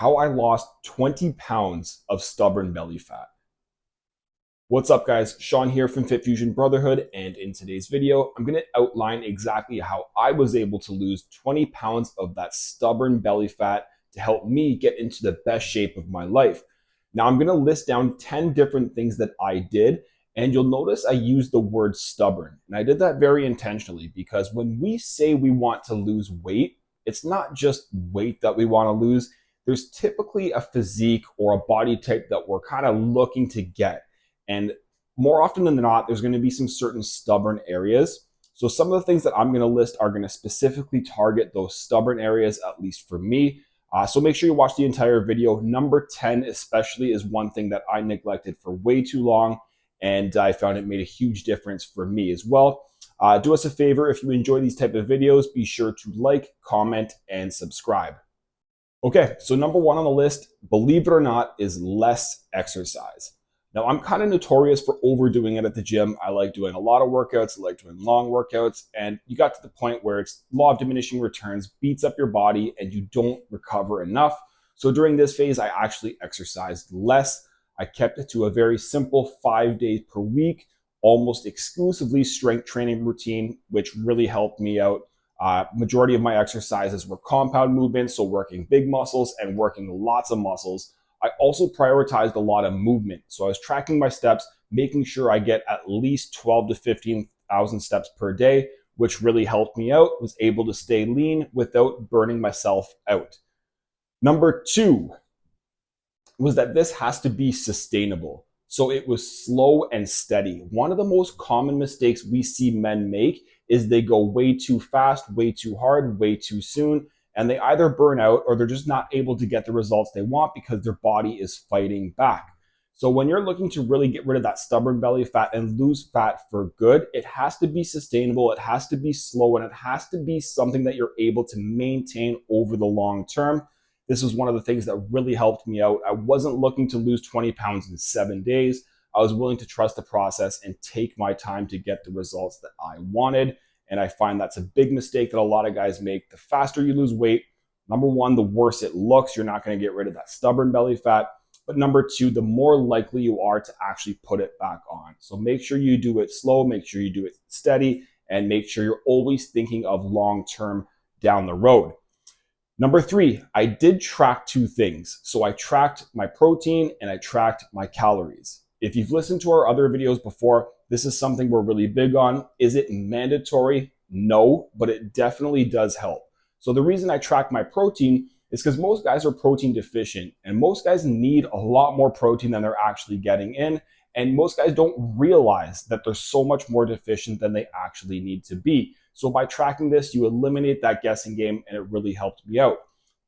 How I lost 20 pounds of stubborn belly fat. What's up, guys? Sean here from Fit Fusion Brotherhood, and in today's video, I'm going to outline exactly how I was able to lose 20 pounds of that stubborn belly fat to help me get into the best shape of my life. Now, I'm going to list down 10 different things that I did, and you'll notice I used the word stubborn. And I did that very intentionally because when we say we want to lose weight, it's not just weight that we want to lose. There's typically a physique or a body type that we're kind of looking to get. And more often than not, there's going to be some certain stubborn areas. So some of the things that I'm going to list are going to specifically target those stubborn areas, at least for me. So make sure you watch the entire video. Number 10 especially is one thing that I neglected for way too long, and I found it made a huge difference for me as well. Do us a favor, if you enjoy these type of videos, be sure to like, comment, and subscribe. Okay, so number one on the list, believe it or not, is less exercise. Now, I'm kind of notorious for overdoing it at the gym. I like doing a lot of workouts. I like doing long workouts. And you got to the point where it's law of diminishing returns, beats up your body, and you don't recover enough. So during this phase, I actually exercised less. I kept it to a very simple 5 days per week, almost exclusively strength training routine, which really helped me out. Majority of my exercises were compound movements, so working big muscles and working lots of muscles. I also prioritized a lot of movement. So I was tracking my steps, making sure I get at least 12 to 15,000 steps per day, which really helped me out, was able to stay lean without burning myself out. Number two was that this has to be sustainable. So it was slow and steady. One of the most common mistakes we see men make is they go way too fast, way too hard, way too soon, and they either burn out or they're just not able to get the results they want because their body is fighting back. So when you're looking to really get rid of that stubborn belly fat and lose fat for good, it has to be sustainable, it has to be slow, and it has to be something that you're able to maintain over the long term. This was one of the things that really helped me out. I wasn't looking to lose 20 pounds in 7 days. I was willing to trust the process and take my time to get the results that I wanted. And I find that's a big mistake that a lot of guys make. The faster you lose weight, number one, the worse it looks. You're not going to get rid of that stubborn belly fat. But number two, the more likely you are to actually put it back on. So make sure you do it slow, make sure you do it steady, and make sure you're always thinking of long-term down the road. Number three, I did track two things. So I tracked my protein and I tracked my calories. If you've listened to our other videos before, this is something we're really big on. Is it mandatory? No, but it definitely does help. So the reason I track my protein is because most guys are protein deficient, and most guys need a lot more protein than they're actually getting in. And most guys don't realize that they're so much more deficient than they actually need to be. So by tracking this, you eliminate that guessing game, and it really helped me out.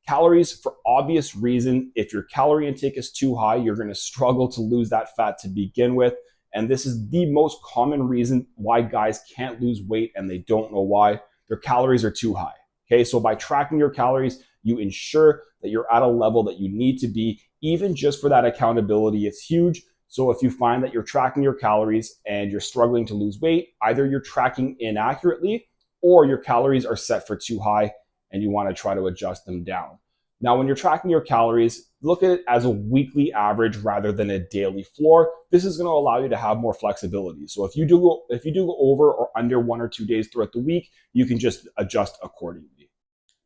Calories, for obvious reason, if your calorie intake is too high, you're going to struggle to lose that fat to begin with. And this is the most common reason why guys can't lose weight and they don't know why. Their calories are too high. Okay, so by tracking your calories, you ensure that you're at a level that you need to be, even just for that accountability. It's huge. So if you find that you're tracking your calories and you're struggling to lose weight, either you're tracking inaccurately or your calories are set for too high and you want to try to adjust them down. Now, when you're tracking your calories, look at it as a weekly average rather than a daily floor. This is going to allow you to have more flexibility. So if you do go over or under 1 or 2 days throughout the week, you can just adjust accordingly.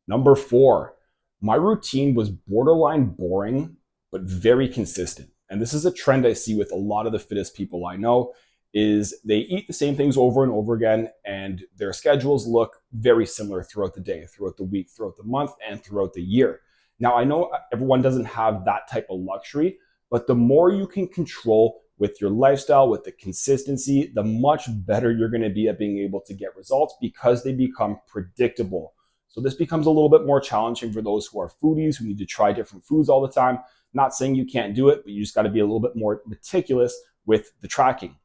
Number four, my routine was borderline boring, but very consistent. And this is a trend I see with a lot of the fittest people I know, is they eat the same things over and over again, and their schedules look very similar throughout the day, throughout the week, throughout the month, and throughout the year. Now, I know everyone doesn't have that type of luxury, but the more you can control with your lifestyle, with the consistency, the much better you're going to be at being able to get results because they become predictable. So this becomes a little bit more challenging for those who are foodies, who need to try different foods all the time. Not saying you can't do it, but you just got to be a little bit more meticulous with the tracking.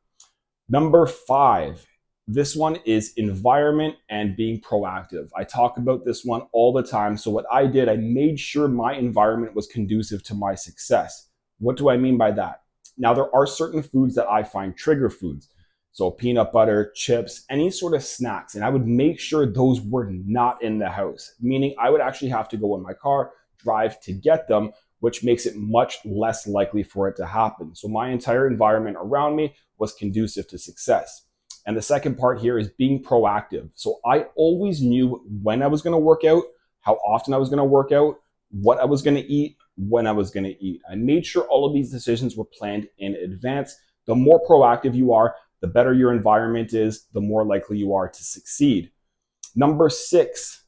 Number five, this one is environment and being proactive. I talk about this one all the time. So what I did, I made sure my environment was conducive to my success. What do I mean by that? Now, there are certain foods that I find trigger foods. So peanut butter, chips, any sort of snacks. And I would make sure those were not in the house, meaning I would actually have to go in my car, drive to get them, which makes it much less likely for it to happen. So my entire environment around me was conducive to success. And the second part here is being proactive. So I always knew when I was going to work out, how often I was going to work out, what I was going to eat, when I was going to eat. I made sure all of these decisions were planned in advance. The more proactive you are, the better your environment is, the more likely you are to succeed. Number 6,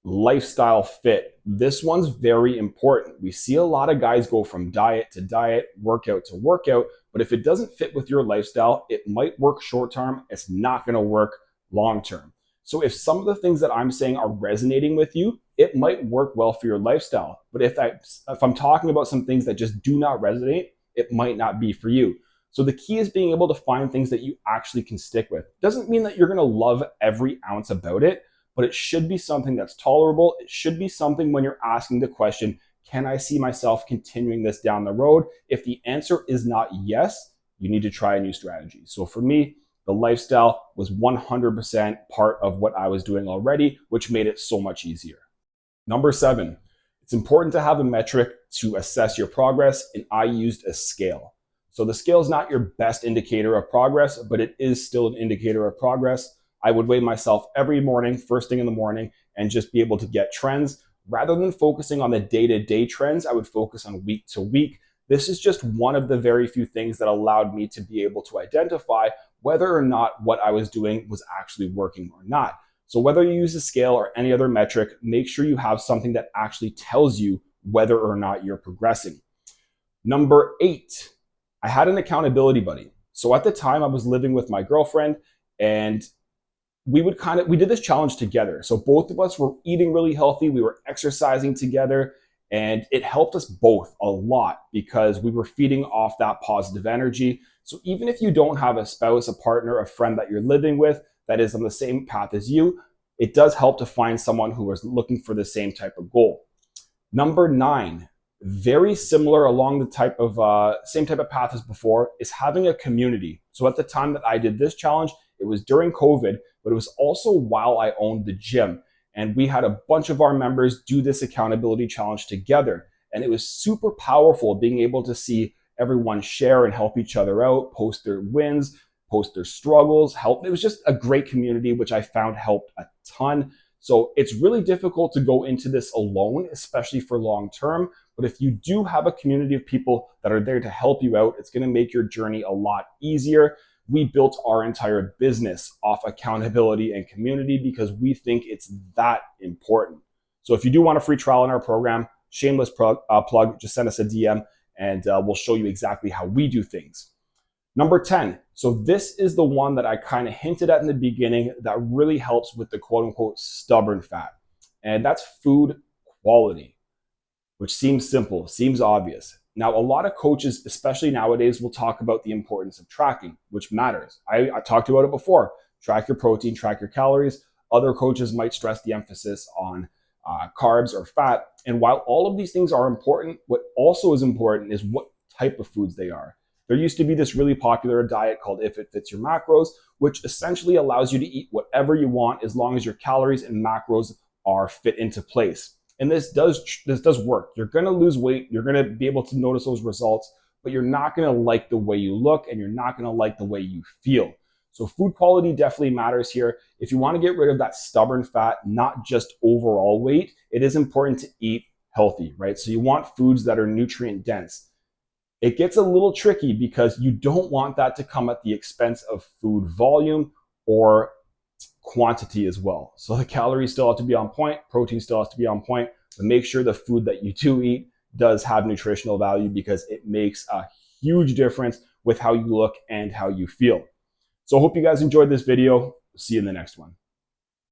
lifestyle fit. This one's very important. We see a lot of guys go from diet to diet, workout to workout, but if it doesn't fit with your lifestyle, it might work short term. It's not going to work long term. So if some of the things that I'm saying are resonating with you, it might work well for your lifestyle. But if I'm talking about some things that just do not resonate, it might not be for you. So the key is being able to find things that you actually can stick with. Doesn't mean that you're going to love every ounce about it, but it should be something that's tolerable. It should be something when you're asking the question, can I see myself continuing this down the road? If the answer is not yes, you need to try a new strategy. So for me, the lifestyle was 100% part of what I was doing already, which made it so much easier. Number 7, it's important to have a metric to assess your progress, and I used a scale. So the scale is not your best indicator of progress, but it is still an indicator of progress. I would weigh myself every morning, first thing in the morning, and just be able to get trends. Rather than focusing on the day-to-day trends, I would focus on week to week. This is just one of the very few things that allowed me to be able to identify whether or not what I was doing was actually working or not. So whether you use a scale or any other metric, make sure you have something that actually tells you whether or not you're progressing. Number 8, I had an accountability buddy. So at the time I was living with my girlfriend, and we did this challenge together. So both of us were eating really healthy. We were exercising together, and it helped us both a lot because we were feeding off that positive energy. So even if you don't have a spouse, a partner, a friend that you're living with that is on the same path as you, it does help to find someone who is looking for the same type of goal. Number 9, very similar along the same type of path as before, is having a community. So at the time that I did this challenge, it was during COVID, but it was also while I owned the gym. And we had a bunch of our members do this accountability challenge together. And it was super powerful being able to see everyone share and help each other out, post their wins, post their struggles, help. It was just a great community, which I found helped a ton. So it's really difficult to go into this alone, especially for long term. But if you do have a community of people that are there to help you out, it's going to make your journey a lot easier. We built our entire business off accountability and community because we think it's that important. So if you do want a free trial in our program, shameless plug, just send us a DM and we'll show you exactly how we do things. Number 10. So this is the one that I kind of hinted at in the beginning that really helps with the quote unquote stubborn fat. And that's food quality, which seems simple, seems obvious. Now, a lot of coaches, especially nowadays, will talk about the importance of tracking, which matters. I talked about it before. Track your protein, track your calories. Other coaches might stress the emphasis on carbs or fat. And while all of these things are important, what also is important is what type of foods they are. There used to be this really popular diet called If It Fits Your Macros, which essentially allows you to eat whatever you want as long as your calories and macros are fit into place. And this does work. You're going to lose weight. You're going to be able to notice those results, but you're not going to like the way you look and you're not going to like the way you feel. So food quality definitely matters here. If you want to get rid of that stubborn fat, not just overall weight, it is important to eat healthy, right? So you want foods that are nutrient dense. It gets a little tricky because you don't want that to come at the expense of food volume or quantity as well. So the calories still have to be on point, protein still has to be on point, but make sure the food that you do eat does have nutritional value because it makes a huge difference with how you look and how you feel. So I hope you guys enjoyed this video. See you in the next one.